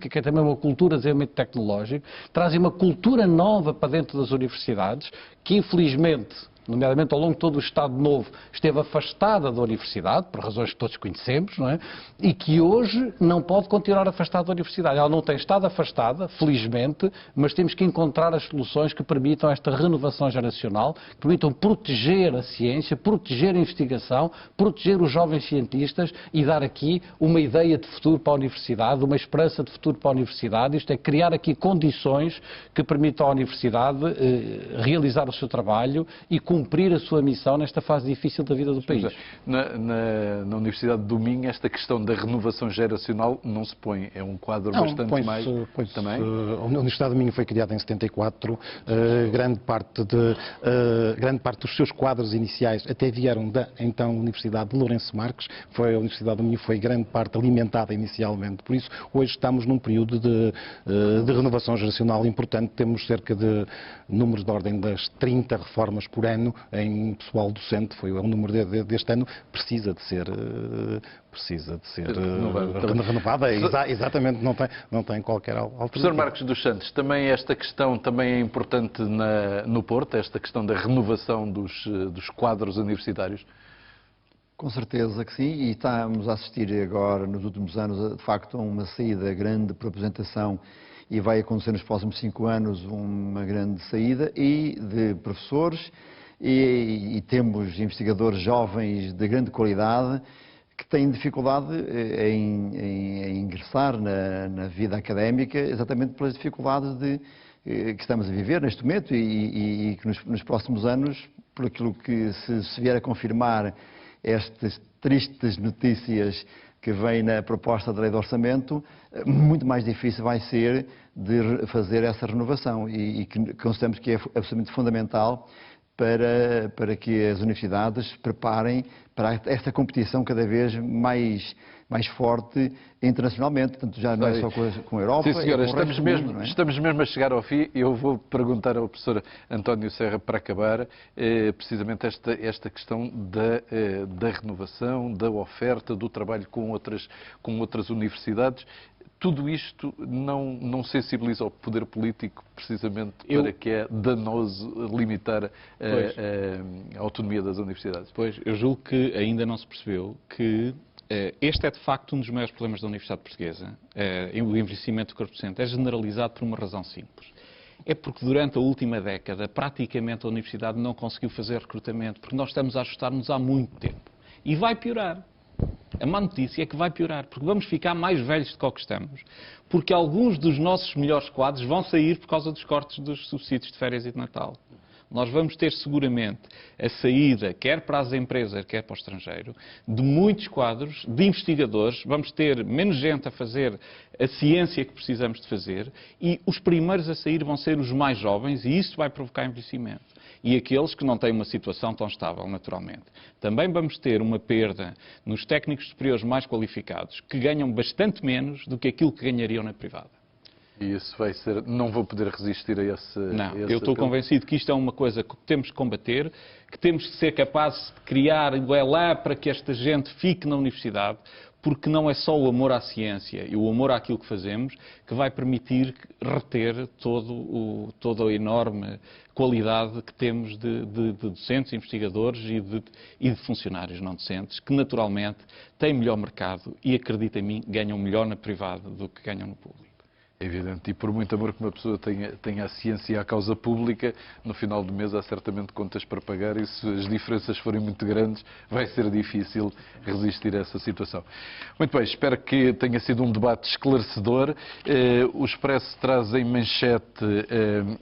que é também uma cultura de desenvolvimento tecnológico, trazem uma cultura nova para dentro das universidades, que infelizmente, nomeadamente ao longo de todo o Estado Novo, esteve afastada da universidade, por razões que todos conhecemos, não é? E que hoje não pode continuar afastada da universidade. Ela não tem estado afastada, felizmente, mas temos que encontrar as soluções que permitam esta renovação geracional, que permitam proteger a ciência, proteger a investigação, proteger os jovens cientistas e dar aqui uma ideia de futuro para a universidade, uma esperança de futuro para a universidade. Isto é, criar aqui condições que permitam à universidade realizar o seu trabalho e cumprir a sua missão nesta fase difícil da vida do país. Na Universidade do Minho, esta questão da renovação geracional não se põe. É um quadro bastante mais... Também? A Universidade do Minho foi criada em 74. Grande parte dos seus quadros iniciais até vieram da então Universidade de Lourenço Marques. A Universidade do Minho foi grande parte alimentada inicialmente. Por isso, hoje estamos num período de renovação geracional importante. Temos cerca de números de ordem das 30 reformas por ano em pessoal docente, foi o número deste ano, precisa de ser renovada. Exatamente, não tem qualquer alternativa. Professor Marcos dos Santos, também esta questão também é importante no Porto, esta questão da renovação dos quadros universitários? Com certeza que sim, e estamos a assistir agora, nos últimos anos, de facto, a uma saída grande por apresentação, e vai acontecer nos próximos 5 anos uma grande saída, e de professores, e temos investigadores jovens de grande qualidade que têm dificuldade em ingressar na vida académica, exatamente pelas dificuldades que estamos a viver neste momento e que nos próximos anos, por aquilo que se vier a confirmar estas tristes notícias que vem na proposta da lei de orçamento, muito mais difícil vai ser de fazer essa renovação e que consideramos que é absolutamente fundamental para que as universidades se preparem para esta competição cada vez mais forte internacionalmente, portanto já não é só com a Europa. Sim, senhora, e com o resto do mundo, não é? Estamos mesmo a chegar ao fim. Eu vou perguntar ao professor António Serra, para acabar, precisamente esta questão da renovação, da oferta, do trabalho com outras universidades. Tudo isto não sensibiliza o poder político precisamente para que é danoso limitar a autonomia das universidades? Pois, eu julgo que ainda não se percebeu que este é de facto um dos maiores problemas da Universidade Portuguesa. O envelhecimento do corpo docente é generalizado por uma razão simples. É porque durante a última década praticamente a Universidade não conseguiu fazer recrutamento, porque nós estamos a ajustar-nos há muito tempo. E vai piorar. A má notícia é que vai piorar, porque vamos ficar mais velhos do que estamos, porque alguns dos nossos melhores quadros vão sair por causa dos cortes dos subsídios de férias e de Natal. Nós vamos ter seguramente a saída, quer para as empresas, quer para o estrangeiro, de muitos quadros, de investigadores, vamos ter menos gente a fazer a ciência que precisamos de fazer e os primeiros a sair vão ser os mais jovens e isso vai provocar envelhecimento. E aqueles que não têm uma situação tão estável, naturalmente. Também vamos ter uma perda nos técnicos superiores mais qualificados, que ganham bastante menos do que aquilo que ganhariam na privada. E isso vai ser... Não vou poder resistir a esse... Não, eu estou convencido que isto é uma coisa que temos que combater, que temos que ser capazes de criar lá para que esta gente fique na universidade, porque não é só o amor à ciência e o amor àquilo que fazemos que vai permitir reter toda a enorme qualidade que temos de docentes, investigadores e de funcionários não docentes, que naturalmente têm melhor mercado e, acredita em mim, ganham melhor na privada do que ganham no público. É evidente, e por muito amor que uma pessoa tenha a ciência e a causa pública, no final do mês há certamente contas para pagar e se as diferenças forem muito grandes, vai ser difícil resistir a essa situação. Muito bem, espero que tenha sido um debate esclarecedor. O Expresso traz em manchete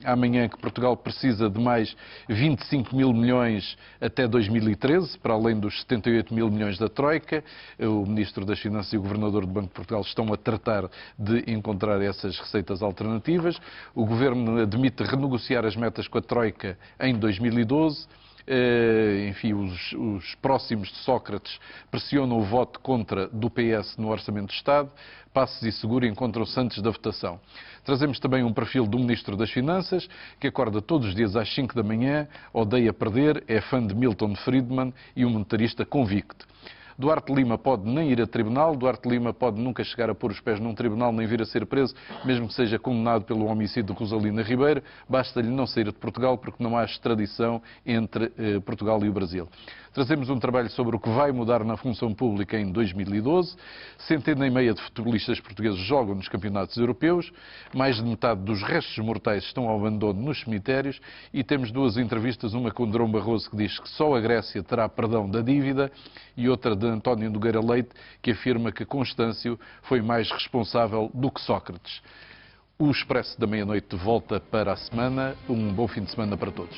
amanhã que Portugal precisa de mais 25 mil milhões até 2013, para além dos 78 mil milhões da Troika. O Ministro das Finanças e o Governador do Banco de Portugal estão a tratar de encontrar essas receitas alternativas. O Governo admite renegociar as metas com a Troika em 2012. Enfim, os próximos de Sócrates pressionam o voto contra do PS no Orçamento de Estado. Passos e Seguro encontram-se antes da votação. Trazemos também um perfil do Ministro das Finanças, que acorda todos os dias às 5 da manhã, odeia perder, é fã de Milton Friedman e um monetarista convicto. Duarte Lima pode nem ir a tribunal, Duarte Lima pode nunca chegar a pôr os pés num tribunal nem vir a ser preso, mesmo que seja condenado pelo homicídio de Rosalina Ribeiro, basta-lhe não sair de Portugal porque não há extradição entre Portugal e o Brasil. Trazemos um trabalho sobre o que vai mudar na função pública em 2012. Centena e meia de futebolistas portugueses jogam nos campeonatos europeus. Mais de metade dos restos mortais estão ao abandono nos cemitérios. E temos duas entrevistas, uma com Durão Barroso, que diz que só a Grécia terá perdão da dívida, e outra de António Nogueira Leite, que afirma que Constâncio foi mais responsável do que Sócrates. O Expresso da Meia-Noite volta para a semana. Um bom fim de semana para todos.